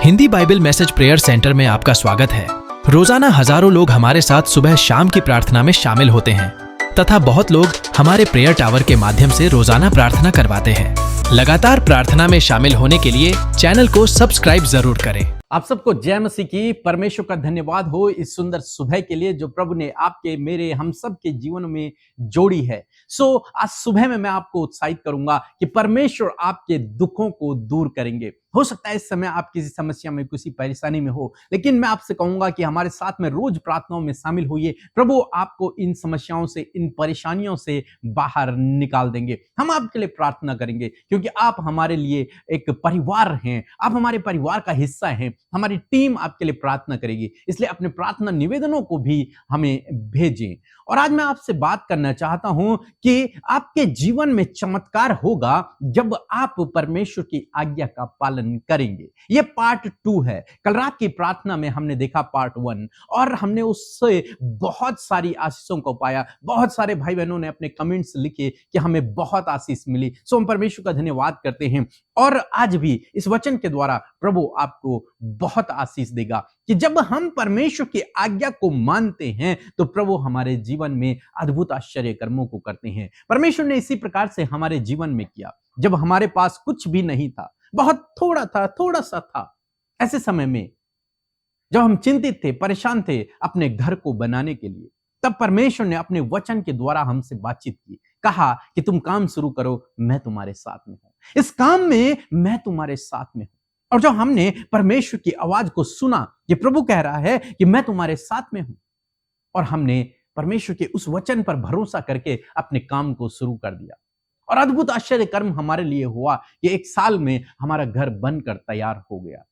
Hindi Bible message prayer centre में आपका स्वागत है। रोजाना हजारों लोग हमारे साथ सुबह शाम की प्रार्थना में शामिल होते हैं तथा बहुत लोग हमारे प्रेयर टावर के माध्यम से रोजाना प्रार्थना करवाते हैं। लगातार प्रार्थना में शामिल होने के लिए चैनल को सब्सक्राइब जरूर करें। आप सबको जय मसीह की। परमेश्वर का धन्यवाद हो इस सुंदर सुबह के लिए जो प्रभु ने आपके मेरे हम सब के जीवन में जोड़ी है। आज सुबह में मैं आपको उत्साहित करूंगा कि परमेश्वर आपके दुखों को दूर करेंगे। हो सकता है इस समय आप किसी समस्या में किसी परेशानी में हो, लेकिन मैं आपसे कहूंगा कि हमारे साथ में रोज प्रार्थनाओं में शामिल होइए। प्रभु आपको इन समस्याओं से, इन परेशानियों से बाहर निकाल देंगे। हम आपके लिए प्रार्थना करेंगे क्योंकि आप हमारे लिए एक परिवार हैं, आप हमारे परिवार का हिस्सा हैं। हमारी टीम आपके लिए प्रार्थना करेगी, इसलिए अपने प्रार्थना निवेदनों को भी हमें भेजें। और आज मैं आपसे बात करना चाहता हूं कि आपके जीवन में चमत्कार होगा जब आप परमेश्वर की आज्ञा का पालन करेंगे। यह पार्ट 2 है। कल रात की प्रार्थना में हमने देखा पार्ट 1 और हमने उससे बहुत सारी आशीषों को पाया। बहुत सारे भाई बहनों ने अपने कमेंट्स लिखे कि हमें बहुत आशीष मिली। हम परमेश्वर का धन्यवाद करते हैं और आज भी इस वचन के द्वारा प्रभु आपको बहुत आशीष देगा कि जब हम परमेश्वर की आज्ञा को मानते हैं तो प्रभु हमारे जीवन में अद्भुत आश्चर्य कर्मों को करते हैं। परमेश्वर ने इसी प्रकार से हमारे जीवन में किया। जब हमारे पास कुछ भी नहीं था, बहुत थोड़ा था, थोड़ा सा था, ऐसे समय में जब हम चिंतित थे, परेशान थे अपने घर को बनाने के लिए, तब परमेश्वर ने अपने वचन के द्वारा हमसे बातचीत की, कहा कि तुम काम शुरू करो, मैं तुम्हारे साथ में हूं, इस काम में मैं तुम्हारे साथ में हूं। और जब हमने परमेश्वर की आवाज को सुना कि प्रभु कह रहा है कि मैं तुम्हारे साथ में हूं, और हमने परमेश्वर के उस वचन पर भरोसा करके अपने काम को शुरू कर दिया और अद्भुत आश्चर्य कर्म हमारे लिए हुआ कि 1 साल में हमारा घर बनकर तैयार हो गया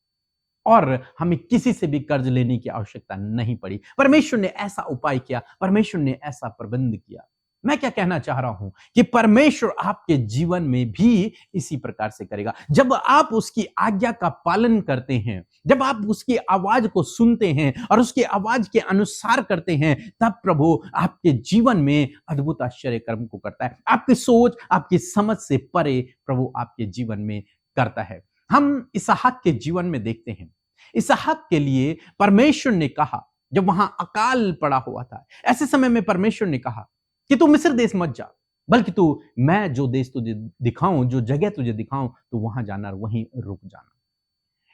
और हमें किसी से भी कर्ज लेने की आवश्यकता नहीं पड़ी। परमेश्वर ने ऐसा उपाय किया, परमेश्वर ने ऐसा प्रबंध किया। मैं क्या कहना चाह रहा हूं कि परमेश्वर आपके जीवन में भी इसी प्रकार से करेगा। जब आप उसकी आज्ञा का पालन करते हैं, जब आप उसकी आवाज को सुनते हैं और उसकी आवाज के अनुसार करते हैं, तब प्रभु आपके जीवन में अद्भुत आश्चर्य कर्म को करता है। आपकी सोच, आपकी समझ से परे प्रभु आपके जीवन में करता है। हम इसहाक के जीवन में देखते हैं, इसहाक के लिए परमेश्वर ने कहा, जब वहां अकाल पड़ा हुआ था, ऐसे समय में परमेश्वर ने कहा कि तू मिस्र देश मत जा, बल्कि तू, मैं जो देश तुझे दिखाऊं, जो जगह तुझे दिखाऊं, तो वहां जाना, वहीं रुक जाना।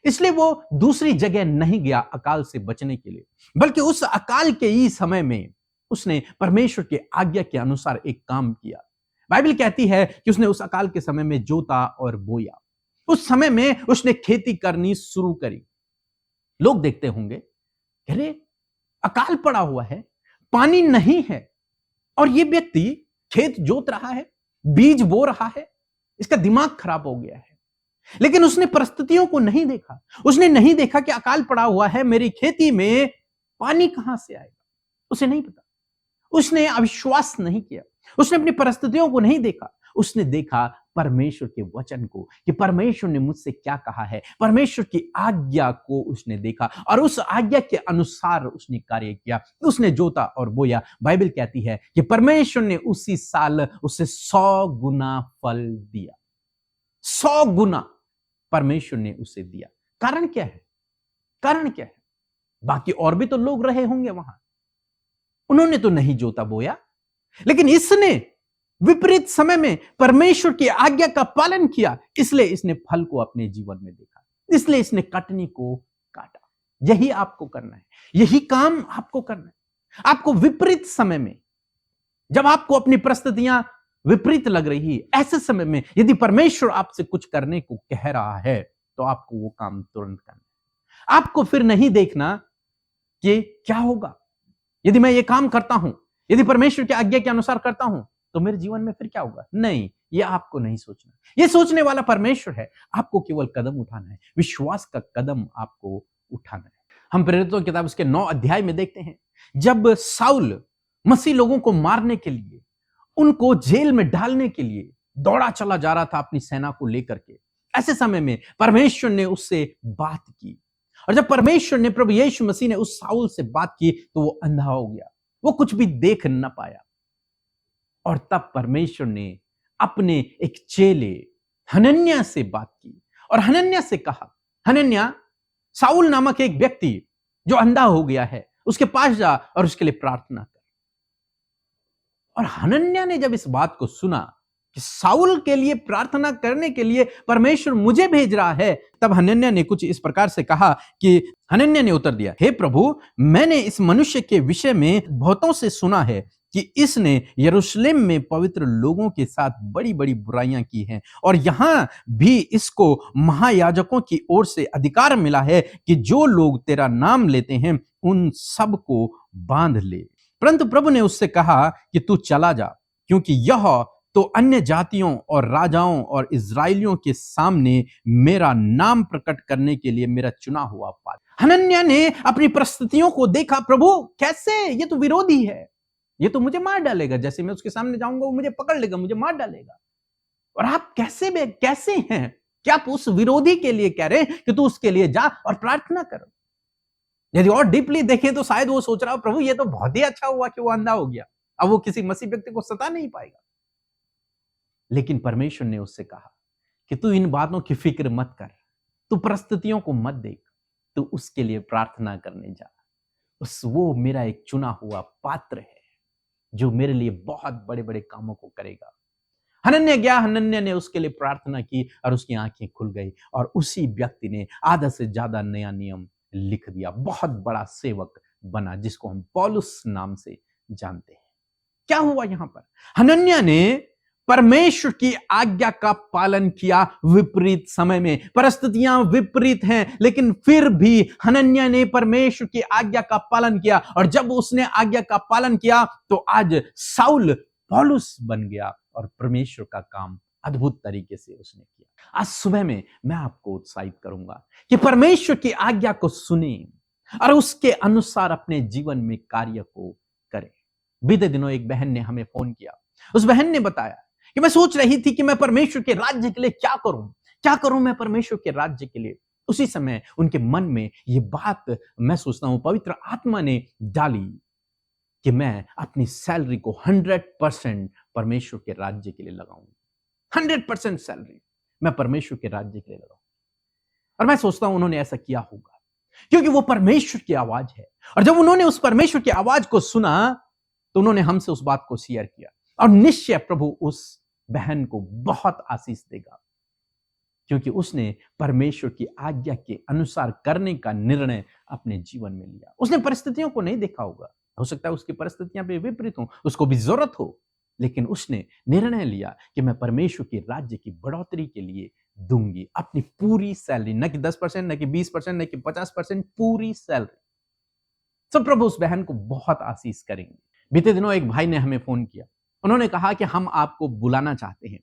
इसलिए वो दूसरी जगह नहीं गया अकाल से बचने के लिए, बल्कि उस अकाल के ही समय में उसने परमेश्वर के आज्ञा के अनुसार एक काम किया। बाइबल कहती है कि उसने उस अकाल के समय में जोता और बोया। उस समय में उसने खेती करनी शुरू करी। लोग देखते होंगे, अरे अकाल पड़ा हुआ है, पानी नहीं है और ये व्यक्ति खेत जोत रहा है, बीज बो रहा है, इसका दिमाग खराब हो गया है। लेकिन उसने परिस्थितियों को नहीं देखा। उसने नहीं देखा कि अकाल पड़ा हुआ है, मेरी खेती में पानी कहां से आएगा, उसे नहीं पता। उसने अविश्वास नहीं किया, उसने अपनी परिस्थितियों को नहीं देखा। उसने देखा परमेश्वर के वचन को कि परमेश्वर ने मुझसे क्या कहा है। परमेश्वर की आज्ञा को उसने देखा और उस आज्ञा के अनुसार उसने कार्य किया। उसने जोता और बोया। बाइबल कहती है कि परमेश्वर ने उसी साल उसे 100 गुना फल दिया। 100 गुना परमेश्वर ने उसे दिया। कारण क्या है? कारण क्या है? बाकी और भी तो लोग रहे होंगे वहां, उन्होंने तो नहीं जोता बोया, लेकिन इसने विपरीत समय में परमेश्वर की आज्ञा का पालन किया, इसलिए इसने फल को अपने जीवन में देखा, इसलिए इसने कटनी को काटा। यही आपको करना है, यही काम आपको करना है। आपको विपरीत समय में, जब आपको अपनी परिस्थितियां विपरीत लग रही है, ऐसे समय में यदि परमेश्वर आपसे कुछ करने को कह रहा है, तो आपको वो काम तुरंत करना है। आपको फिर नहीं देखना कि क्या होगा यदि मैं ये काम करता हूं, यदि परमेश्वर की आज्ञा के अनुसार करता हूं तो मेरे जीवन में फिर क्या होगा। नहीं, ये आपको नहीं सोचना। ये सोचने वाला परमेश्वर है। आपको केवल कदम उठाना है, विश्वास का कदम आपको उठाना है। हम प्रेरितों की किताब उसके 9 अध्याय में देखते हैं, जब साउल मसीह लोगों को मारने के लिए, उनको जेल में डालने के लिए दौड़ा चला जा रहा था अपनी सेना को लेकर के, ऐसे समय में परमेश्वर ने उससे बात की। और जब परमेश्वर ने, प्रभु यीशु मसीह ने उस साउल से बात की, तो वो अंधा हो गया, वो कुछ भी देख न पाया। और तब परमेश्वर ने अपने एक चेले हनन्याह से बात की और हनन्याह से कहा, हनन्याह साउल नामक एक व्यक्ति जो अंधा हो गया है, उसके पास जा और उसके लिए प्रार्थना कर। और हनन्याह ने जब इस बात को सुना कि साउल के लिए प्रार्थना करने के लिए परमेश्वर मुझे भेज रहा है, तब हनन्याह ने कुछ इस प्रकार से कहा कि हनन्याह ने उत्तर दिया, हे प्रभु, मैंने इस मनुष्य के विषय में बहुतों से सुना है कि इसने यरूशलेम में पवित्र लोगों के साथ बड़ी बड़ी बुराइयां की हैं, और यहां भी इसको महायाजकों की ओर से अधिकार मिला है कि जो लोग तेरा नाम लेते हैं उन सब को बांध ले। परंतु प्रभु ने उससे कहा कि तू चला जा, क्योंकि यह तो अन्य जातियों और राजाओं और इजराइलियों के सामने मेरा नाम प्रकट करने के लिए मेरा चुना हुआ पात्र। हनन्याह ने अपनी परिस्थितियों को देखा, प्रभु कैसे, ये तो विरोधी है, ये तो मुझे मार डालेगा, जैसे मैं उसके सामने जाऊंगा वो मुझे पकड़ लेगा, मुझे मार डालेगा। और आप कैसे हैं? क्या आप उस विरोधी के लिए कह रहे हैं कि तू उसके लिए जा और प्रार्थना कर? यदि और डीपली देखें तो शायद वो सोच रहा हो, प्रभु ये तो बहुत ही अच्छा हुआ कि वो अंधा हो गया, अब वो किसी मसीह व्यक्ति को सता नहीं पाएगा। लेकिन परमेश्वर ने उससे कहा कि तू इन बातों की फिक्र मत कर, तू परिस्थितियों को मत देख, तू उसके लिए प्रार्थना करने जा। वो मेरा एक चुना हुआ पात्र है जो मेरे लिए बहुत बड़े बड़े कामों को करेगा। हनन्याह गया, हनन्याह ने उसके लिए प्रार्थना की और उसकी आंखें खुल गई, और उसी व्यक्ति ने आधा से ज्यादा नया नियम लिख दिया, बहुत बड़ा सेवक बना, जिसको हम पौलुस नाम से जानते हैं। क्या हुआ यहां पर? हनन्याह ने परमेश्वर की आज्ञा का पालन किया विपरीत समय में। परिस्थितियां विपरीत हैं, लेकिन फिर भी हनन्याह ने परमेश्वर की आज्ञा का पालन किया, और जब उसने आज्ञा का पालन किया तो आज साउल पौलुस बन गया, और परमेश्वर का काम अद्भुत तरीके से उसने किया। आज सुबह में मैं आपको उत्साहित करूंगा कि परमेश्वर की आज्ञा को सुने और उसके अनुसार अपने जीवन में कार्य को करें। बीते दिनों एक बहन ने हमें फोन किया। उस बहन ने बताया कि मैं सोच रही थी कि मैं परमेश्वर के राज्य के लिए क्या करूं मैं परमेश्वर के राज्य के लिए। उसी समय उनके मन में ये बात, मैं सोचता हूं, पवित्र आत्मा ने डाली कि मैं अपनी सैलरी को 100% परमेश्वर के राज्य के लिए लगाऊं। 100% सैलरी मैं परमेश्वर के राज्य के लिए लगाऊं। और मैं सोचता हूं उन्होंने ऐसा किया होगा क्योंकि वो परमेश्वर की आवाज है, और जब उन्होंने उस परमेश्वर की आवाज को सुना तो उन्होंने हमसे उस बात को शेयर किया, और निश्चय प्रभु उस बहन को बहुत आशीष देगा, क्योंकि उसने परमेश्वर की आज्ञा के अनुसार करने का निर्णय अपने जीवन में लिया। उसने परिस्थितियों को नहीं देखा होगा, हो सकता है उसकी परिस्थितियां भी विपरीत हो, उसको भी जरूरत हो, लेकिन उसने निर्णय लिया कि मैं परमेश्वर के राज्य की बढ़ोतरी के लिए दूंगी अपनी पूरी सैलरी, न कि 10%, न कि 20%, न कि 50%, पूरी सैलरी। तो प्रभु उस बहन को बहुत आशीष करेंगे। बीते दिनों एक भाई ने हमें फोन किया, उन्होंने कहा कि हम आपको बुलाना चाहते हैं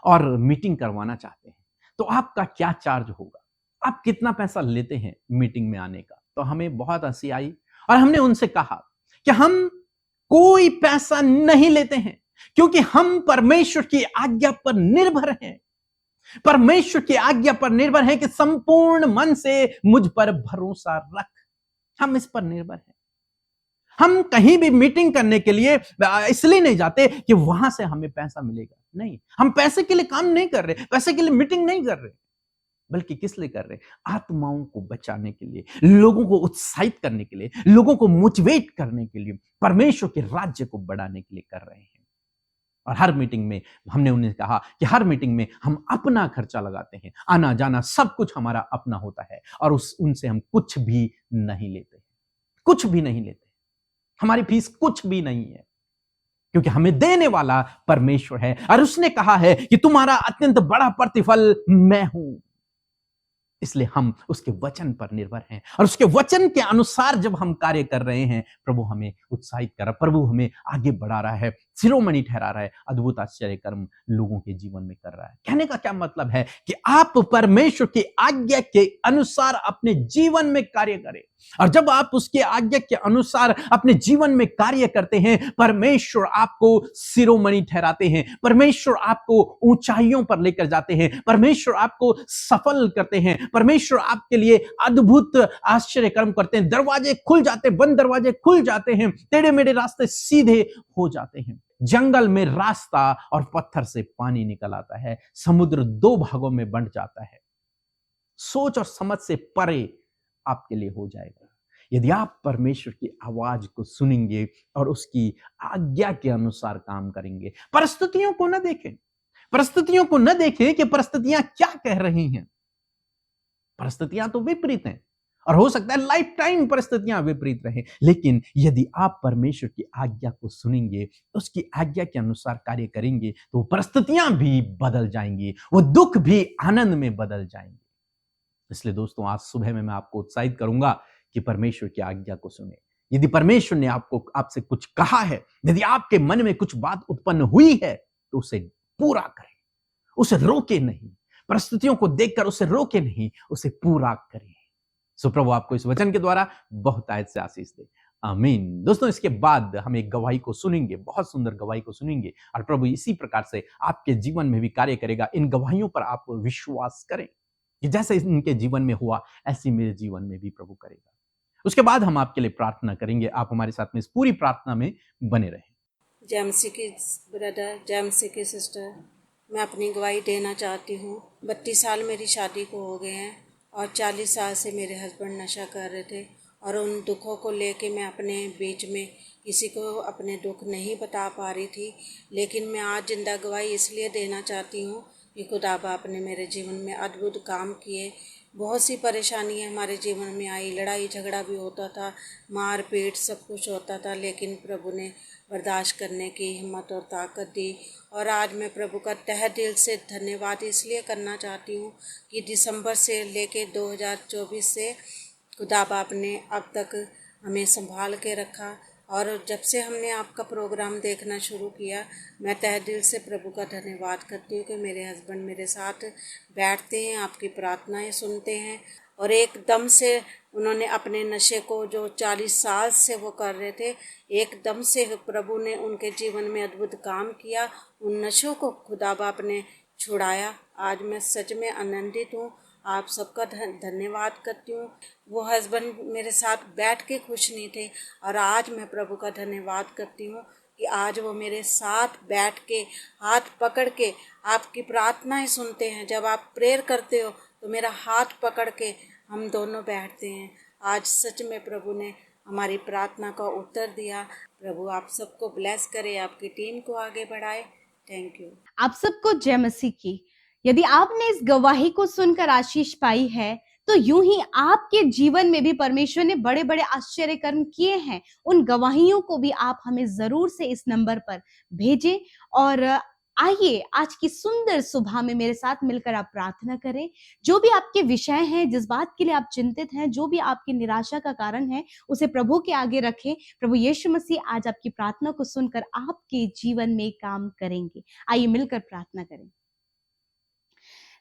और मीटिंग करवाना चाहते हैं, तो आपका क्या चार्ज होगा, आप कितना पैसा लेते हैं मीटिंग में आने का। तो हमें बहुत हंसी आई, और हमने उनसे कहा कि हम कोई पैसा नहीं लेते हैं, क्योंकि हम परमेश्वर की आज्ञा पर निर्भर हैं। परमेश्वर की आज्ञा पर निर्भर है कि संपूर्ण मन से मुझ पर भरोसा रख। हम इस पर निर्भर हैं। हम कहीं भी मीटिंग करने के लिए इसलिए नहीं जाते कि वहां से हमें पैसा मिलेगा, नहीं। हम पैसे के लिए काम नहीं कर रहे, पैसे के लिए मीटिंग नहीं कर रहे, बल्कि किस लिए कर रहे? आत्माओं को बचाने के लिए, लोगों को उत्साहित करने के लिए, लोगों को मोटिवेट करने के लिए, परमेश्वर के राज्य को बढ़ाने के लिए कर रहे हैं। और हर मीटिंग में हमने उन्हें कहा कि हर मीटिंग में हम अपना खर्चा लगाते हैं, आना जाना सब कुछ हमारा अपना होता है, और उनसे हम कुछ भी नहीं लेते, कुछ भी नहीं लेते। हमारी फीस कुछ भी नहीं है, क्योंकि हमें देने वाला परमेश्वर है, और उसने कहा है कि तुम्हारा अत्यंत बड़ा प्रतिफल मैं हूं। इसलिए हम उसके वचन पर निर्भर हैं, और उसके वचन के अनुसार जब हम कार्य कर रहे हैं, प्रभु हमें उत्साहित कर रहा है, प्रभु हमें आगे बढ़ा रहा है, शिरोमणि ठहरा रहा है, अद्भुत आश्चर्य कर्म लोगों के जीवन में कर रहा है। कहने का क्या मतलब है कि आप परमेश्वर की आज्ञा के अनुसार अपने जीवन में कार्य करें, और जब आप उसके आज्ञा के अनुसार अपने जीवन में कार्य करते हैं, परमेश्वर आपको शिरोमणि ठहराते हैं, परमेश्वर आपको ऊंचाइयों पर लेकर जाते हैं, परमेश्वर आपको सफल करते हैं, परमेश्वर आपके लिए अद्भुत आश्चर्य कर्म करते हैं। दरवाजे खुल जाते, बंद दरवाजे खुल जाते हैं, टेढ़े मेढ़े रास्ते सीधे हो जाते हैं। जंगल में रास्ता और पत्थर से पानी निकल आता है, समुद्र 2 भागों में बंट जाता है। सोच और समझ से परे आपके लिए हो जाएगा। यदि आप परमेश्वर की आवाज को सुनेंगे और उसकी आज्ञा के अनुसार काम करेंगे। परिस्थितियों को न देखें, परिस्थितियों को न देखें कि परिस्थितियां क्या कह रही हैं। परिस्थितियां तो विपरीत हैं और हो सकता है लाइफ टाइम परिस्थितियां विपरीत रहे, लेकिन यदि आप परमेश्वर की आज्ञा को सुनेंगे, उसकी आज्ञा के अनुसार कार्य करेंगे, तो परिस्थितियां भी बदल जाएंगी, वो दुख भी आनंद में बदल जाएंगे। इसलिए दोस्तों, आज सुबह में मैं आपको उत्साहित करूंगा कि परमेश्वर की आज्ञा को सुने। यदि परमेश्वर ने आपसे कुछ कहा है, यदि आपके मन में कुछ बात उत्पन्न हुई है, तो उसे पूरा करें, उसे रोके नहीं। परिस्थितियों को देखकर उसे रोके नहीं, उसे पूरा करें। सो प्रभु आपको इस वचन के द्वारा बहुत आयत से आशीष दे। आमीन। दोस्तों, इसके बाद हम एक गवाही को सुनेंगे, बहुत सुंदर गवाही को सुनेंगे, और प्रभु इसी प्रकार से आपके जीवन में भी कार्य करेगा। इन गवाहियों पर आप विश्वास करें कि जैसे इनके जीवन में हुआ, ऐसी मेरे जीवन में भी प्रभु करेगा। उसके बाद हम आपके लिए प्रार्थना करेंगे। आप हमारे साथ में इस पूरी प्रार्थना में बने रहें। जय मसीह की ब्रदर, जय मसीह की सिस्टर, मैं अपनी गवाही देना चाहती हूँ। 32 साल मेरी शादी को हो गए हैं और 40 साल से मेरे हस्बैंड नशा कर रहे थे, और उन दुखों को लेके मैं अपने बीच में किसी को अपने दुख नहीं बता पा रही थी। लेकिन मैं आज जिंदा गवाही इसलिए देना चाहती हूँ कि खुदा बाप ने मेरे जीवन में अद्भुत काम किए। बहुत सी परेशानियाँ हमारे जीवन में आई, लड़ाई झगड़ा भी होता था, मार पीट सब कुछ होता था, लेकिन प्रभु ने बर्दाश्त करने की हिम्मत और ताकत दी। और आज मैं प्रभु का तहे दिल से धन्यवाद इसलिए करना चाहती हूँ कि दिसंबर से लेके 2024 से खुदा बाप ने अब तक हमें संभाल के रखा। और जब से हमने आपका प्रोग्राम देखना शुरू किया, मैं तहे दिल से प्रभु का धन्यवाद करती हूँ कि मेरे हस्बैंड मेरे साथ बैठते हैं, आपकी प्रार्थनाएं सुनते हैं, और एकदम से उन्होंने अपने नशे को, जो 40 साल से वो कर रहे थे, एकदम से प्रभु ने उनके जीवन में अद्भुत काम किया। उन नशों को खुदा बाप ने छुड़ाया। आज मैं सच में आनंदित हूँ, आप सबका धन्यवाद करती हूँ। वो हस्बैंड मेरे साथ बैठ के खुश नहीं थे, और आज मैं प्रभु का धन्यवाद करती हूँ कि आज वो मेरे साथ बैठ के हाथ पकड़ के आपकी प्रार्थनाएं सुनते हैं। जब आप प्रेयर करते हो तो मेरा हाथ पकड़ के हम दोनों बैठते हैं। आज सच में प्रभु ने हमारी प्रार्थना का उत्तर दिया। प्रभु आप सबको ब्लेस करे, आपकी टीम को आगे बढ़ाए। Thank you. आप सबको जय मसीह की। यदि आपने इस गवाही को सुनकर आशीष पाई है, तो यूं ही आपके जीवन में भी परमेश्वर ने बड़े बड़े आश्चर्य कर्म किए हैं। उन गवाहियों को भी आप हमें जरूर से इस नंबर पर भेजें। और आइए आज की सुंदर सुबह में मेरे साथ मिलकर आप प्रार्थना करें। जो भी आपके विषय हैं, जिस बात के लिए आप चिंतित हैं, जो भी आपकी निराशा का कारण है, उसे प्रभु के आगे रखें। प्रभु यीशु मसीह आज आपकी प्रार्थना को सुनकर आपके जीवन में काम करेंगे। आइए मिलकर प्रार्थना करें।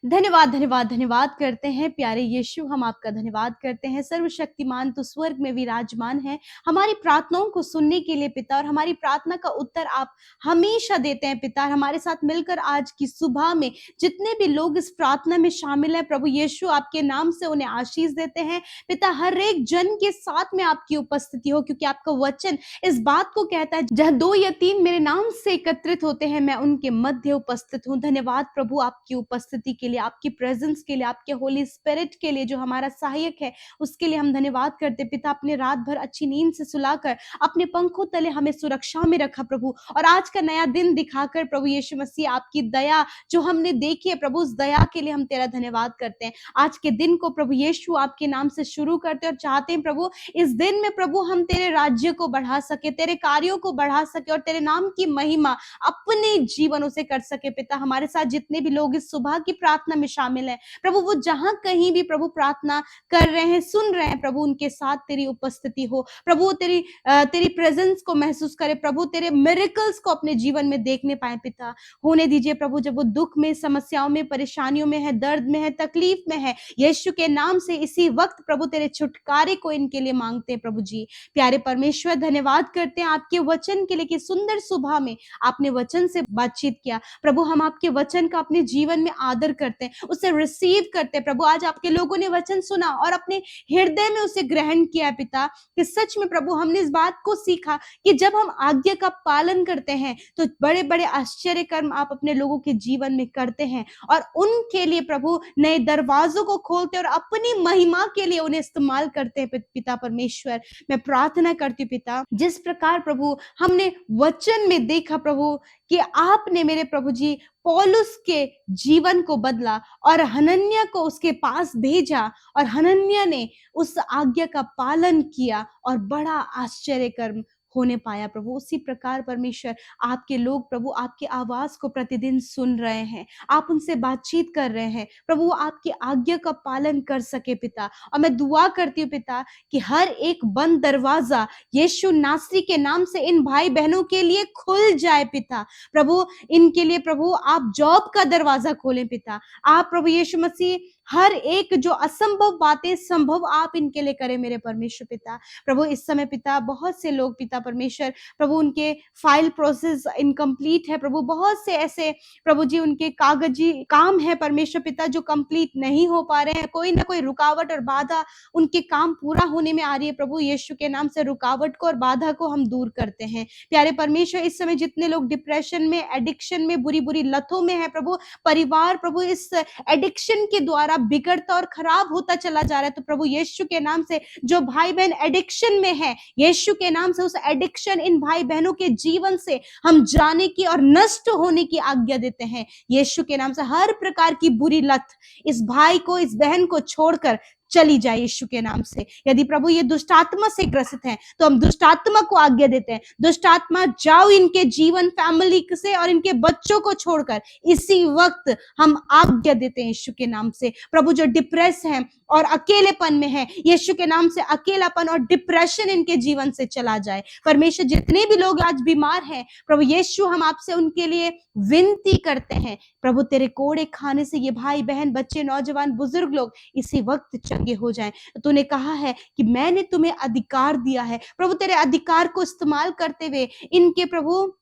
धन्यवाद धन्यवाद धन्यवाद करते हैं प्यारे यीशु, हम आपका धन्यवाद करते हैं। सर्वशक्तिमान तो स्वर्ग में विराजमान है, हमारी प्रार्थनाओं को सुनने के लिए पिता, और हमारी प्रार्थना का उत्तर आप हमेशा देते हैं पिता। हमारे साथ मिलकर आज की सुबह में जितने भी लोग इस प्रार्थना में शामिल हैं, प्रभु यीशु आपके नाम से उन्हें आशीष देते हैं पिता। हर एक जन के साथ में आपकी उपस्थिति हो, क्योंकि आपका वचन इस बात को कहता है, जहाँ 2 या 3 मेरे नाम से एकत्रित होते हैं, मैं उनके मध्य उपस्थित हूँ। धन्यवाद प्रभु आपकी उपस्थिति के लिए, आपकी प्रेजेंस के लिए, आपके होली स्पिरिट के लिए जो हमारा सहायक है, उसके लिए हम धन्यवाद करते पिता। अपने रात भर अच्छी नींद से सुलाकर अपने पंखों तले हमें सुरक्षा में रखा प्रभु, और आज का नया दिन दिखाकर प्रभु यीशु मसीह आपकी दया जो हमने देखी है प्रभु, उस दया के लिए हम तेरा धन्यवाद करते हैं। आज के दिन को प्रभु यीशु आपके नाम से शुरू करते और चाहते हैं प्रभु, इस दिन में प्रभु हम तेरे राज्य को बढ़ा सके, तेरे कार्यों को बढ़ा सके, और तेरे नाम की महिमा अपने जीवनों से कर सके पिता। हमारे साथ जितने भी लोग इस सुबह की प्रार्थना में शामिल हैं प्रभु, वो जहां कहीं भी प्रभु प्रार्थना कर रहे हैं, सुन रहे हैं प्रभु, उनके साथ तेरी उपस्थिति हो प्रभु। तेरी प्रेजेंस को महसूस करे प्रभु, तेरे मिरेकल्स को अपने जीवन में देखने पाए पिता। होने दीजिए प्रभु, जब वो दुख में, समस्याओं में, परेशानियों में है, दर्द में है, तकलीफ में है, यीशु के नाम से इसी वक्त प्रभु तेरे छुटकारे को इनके लिए मांगते हैं प्रभु जी। प्यारे परमेश्वर, धन्यवाद करते हैं आपके वचन के लिए कि सुंदर सुबह में आपने वचन से बातचीत किया प्रभु। हम आपके वचन का अपने जीवन में आदर करते करते हैं, उसे रिसीव करते हैं। प्रभु आज आपके लोगों ने वचन सुना और अपने हृदय में उसे ग्रहण किया है पिता, कि सच में प्रभु हमने इस बात को सीखा कि जब हम आज्ञा का पालन करते हैं तो बड़े बड़े आश्चर्य कर्म आप अपने लोगों के जीवन में करते हैं और उनके लिए प्रभु नए दरवाजों को खोलते और अपनी महिमा के लिए उन्हें इस्तेमाल करते हैं। पिता परमेश्वर, मैं प्रार्थना करती हूँ पिता, जिस प्रकार प्रभु हमने वचन में देखा प्रभु कि आपने मेरे प्रभु जी पौलुस के जीवन को बदला और हनन्या को उसके पास भेजा और हनन्या ने उस आज्ञा का पालन किया और बड़ा आश्चर्य कर्म होने पाया। प्रभु उसी प्रकार परमेश्वर आपके लोग प्रभु आपकी आवाज को प्रतिदिन सुन रहे हैं, आप उनसे बातचीत कर रहे हैं प्रभु, आपकी आज्ञा का पालन कर सके पिता। और मैं दुआ करती हूँ पिता कि हर एक बंद दरवाजा यीशु नासरी के नाम से इन भाई बहनों के लिए खुल जाए पिता। प्रभु इनके लिए प्रभु आप जॉब का दरवाजा खोलें पिता। आप प्रभु यीशु मसीह हर एक जो असंभव बातें संभव आप इनके लिए करें मेरे परमेश्वर पिता। प्रभु इस समय पिता बहुत से लोग पिता परमेश्वर प्रभु उनके फाइल प्रोसेस इनकम्प्लीट है प्रभु, बहुत से ऐसे प्रभु जी उनके कागजी काम है परमेश्वर पिता जो कंप्लीट नहीं हो पा रहे हैं, कोई ना कोई रुकावट और बाधा उनके काम पूरा होने में आ रही है। प्रभु यीशु के नाम से रुकावट को और बाधा को हम दूर करते हैं। प्यारे परमेश्वर इस समय जितने लोग डिप्रेशन में, एडिक्शन में, बुरी बुरी लतों में है प्रभु, परिवार प्रभु इस एडिक्शन के द्वारा बिगड़ता और खराब होता चला जा रहा है, तो प्रभु यीशु के नाम से जो भाई बहन एडिक्शन में है, यीशु के नाम से उस एडिक्शन इन भाई बहनों के जीवन से हम जाने की और नष्ट होने की आज्ञा देते हैं। यीशु के नाम से हर प्रकार की बुरी लत इस भाई को, इस बहन को छोड़कर चली जाए यीशु के नाम से। यदि प्रभु ये दुष्ट आत्मा से ग्रसित हैं तो हम दुष्ट आत्मा को आज्ञा देते हैं, दुष्ट आत्मा जाओ इनके जीवन, फैमिली से और इनके बच्चों को छोड़कर इसी वक्त हम आज्ञा देते हैं यीशु के नाम से। प्रभु जो डिप्रेस हैं और अकेलेपन में है, यीशु के नाम से अकेलापन और डिप्रेशन इनके जीवन से चला जाए। परमेश्वर जितने भी लोग आज बीमार हैं प्रभु यीशु हम आपसे उनके लिए विनती करते हैं प्रभु, तेरे कोड़े खाने से ये भाई बहन, बच्चे, नौजवान, बुजुर्ग लोग इसी वक्त चंगे हो जाएं। तूने कहा है कि मैंने तुम्हें अधिकार दिया है प्रभु, तेरे अधिकार को इस्तेमाल करते हुए इनके प्रभु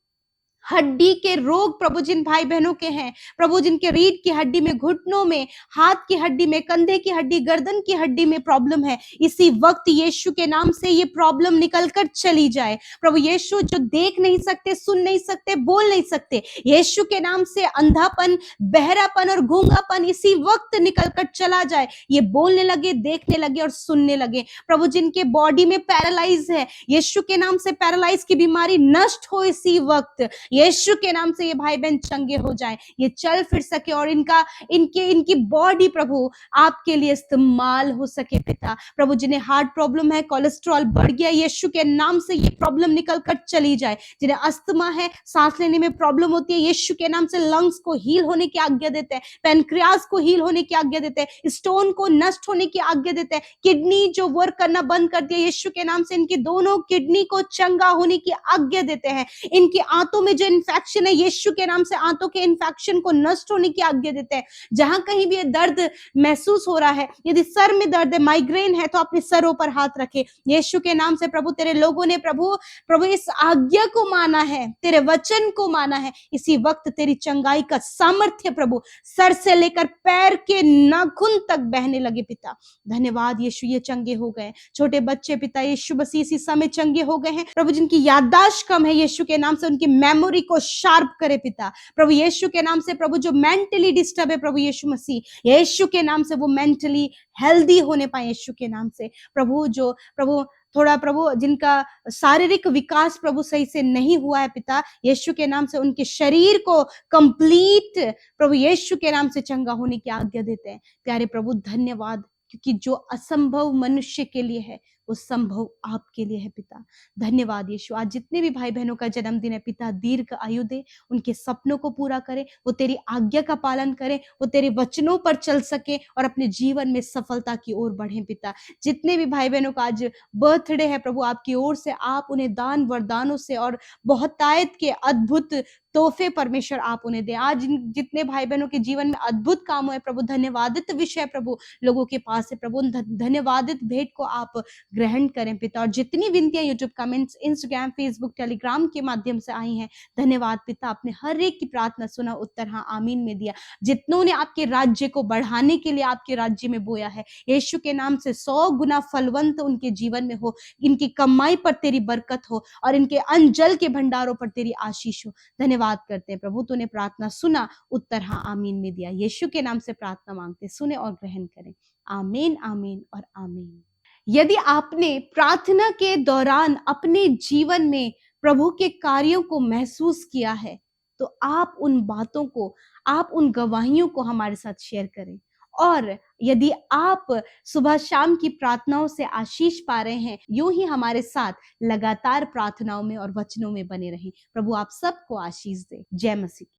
हड्डी के रोग प्रभु जिन भाई बहनों के हैं प्रभु, जिनके रीढ़ की हड्डी में, घुटनों में, हाथ की हड्डी में, कंधे की हड्डी, गर्दन की हड्डी में प्रॉब्लम है, इसी वक्त यीशु के नाम से ये प्रॉब्लम निकलकर चली जाए। प्रभु यीशु जो देख नहीं सकते, सुन नहीं सकते, बोल नहीं सकते, यीशु के नाम से अंधापन, बहरापन और गूंगापन इसी वक्त निकलकर चला जाए, ये बोलने लगे, देखने लगे और सुनने लगे। प्रभु जिनके बॉडी में पैरालाइज है, यीशु के नाम से पैरालाइज की बीमारी नष्ट हो इसी वक्त, यीशु के नाम से ये भाई बहन चंगे हो जाएं, ये चल फिर सके और इनकी बॉडी प्रभु आपके लिए इस्तेमाल हो सके पिता। प्रभु जिन्हें हार्ट प्रॉब्लम है, कोलेस्ट्रॉल बढ़ गया, यीशु के नाम से ये प्रॉब्लम निकल कर चली जाए। जिन्हें अस्थमा है, सांस लेने में प्रॉब्लम होती है, यीशु के नाम से लंग्स को हील होने की आज्ञा देते हैं, पैनक्रियास को हील होने की आज्ञा देते हैं, स्टोन को नष्ट होने की आज्ञा देते हैं, किडनी जो वर्क करना बंद कर दिया, यीशु के नाम से इनकी दोनों किडनी को चंगा होने की आज्ञा देते हैं। इनकी आंतों में जो इन्फेक्शन है, यीशु के नाम से आंतों के इन्फेक्शन को नष्ट होने की आज्ञा देते हैं। जहां कहीं भी दर्द महसूस हो रहा है, यदि सर में दर्द है, माइग्रेन है, तो अपने सरों पर हाथ रखे यीशु के नाम से। प्रभु तेरे लोगों ने प्रभु इस आज्ञा को माना है, तेरे वचन को माना है, इसी वक्त तेरी चंगाई का सामर्थ्य प्रभु सर से लेकर पैर के नाखून तक बहने लगे पिता। धन्यवाद यीशु, ये चंगे हो गए। छोटे बच्चे पिता यीशु मसीह इसी समय चंगे हो गए हैं प्रभु, जिनकी याददाश्त कम है, यीशु के नाम से उनकी मेमोरी को शार्प करे पिता। प्रभु यीशु के नाम से प्रभु जो मेंटली डिस्टर्ब है प्रभु यीशु मसीह, यीशु के नाम से वो मेंटली हेल्दी होने पाए यीशु के नाम से। प्रभु जो प्रभु थोड़ा प्रभु जिनका शारीरिक विकास प्रभु सही से नहीं हुआ है पिता, यीशु के नाम से उनके शरीर को कंप्लीट प्रभु यीशु के नाम से चंगा होने की आज्ञा देते हैं। प्यारे प्रभु धन्यवाद, क्योंकि जो असंभव मनुष्य के लिए है वो संभव आपके लिए है पिता। धन्यवाद यीशु, आज जितने भी भाई बहनों का जन्मदिन है पिता, दीर्घ आयु दे, उनके सपनों को पूरा करे, वो तेरी आज्ञा का पालन करें, वो तेरे वचनों पर चल सके और अपने जीवन में सफलता की ओर बढ़े पिता। जितने भी भाई बहनों का आज बर्थडे है प्रभु, आपकी ओर से आप उन्हें दान वरदानों से और बहुतायत के अद्भुत तोहफे परमेश्वर आप उन्हें दे। आज जितने भाई बहनों के जीवन में अद्भुत काम है प्रभु, धन्यवादित विषय प्रभु लोगों के पास है प्रभु, धन्यवादित भेंट को आप ग्रहण करें पिता। और जितनी विनतियां YouTube comments, Instagram, Facebook, Telegram के माध्यम से आई हैं, धन्यवाद पिता, आपने हर एक की प्रार्थना सुना, उत्तर हाँ आमीन में दिया। जितनों ने आपके राज्य को बढ़ाने के लिए आपके राज्य में बोया है, यीशु के नाम से 100 गुना फलवंत उनके जीवन में हो, इनकी कमाई पर तेरी बरकत हो और इनके अंजल के भंडारों पर तेरी आशीष हो। धन्यवाद करते हैं प्रभु, तूने प्रार्थना सुना, उत्तर हाँ आमीन में दिया। यीशु के नाम से प्रार्थना मांगते, सुने और ग्रहण करें। आमीन, आमीन और आमीन। यदि आपने प्रार्थना के दौरान अपने जीवन में प्रभु के कार्यों को महसूस किया है, तो आप उन बातों को, आप उन गवाहियों को हमारे साथ शेयर करें। और यदि आप सुबह शाम की प्रार्थनाओं से आशीष पा रहे हैं, यूं ही हमारे साथ लगातार प्रार्थनाओं में और वचनों में बने रहें। प्रभु आप सबको आशीष दे। जय मसीह।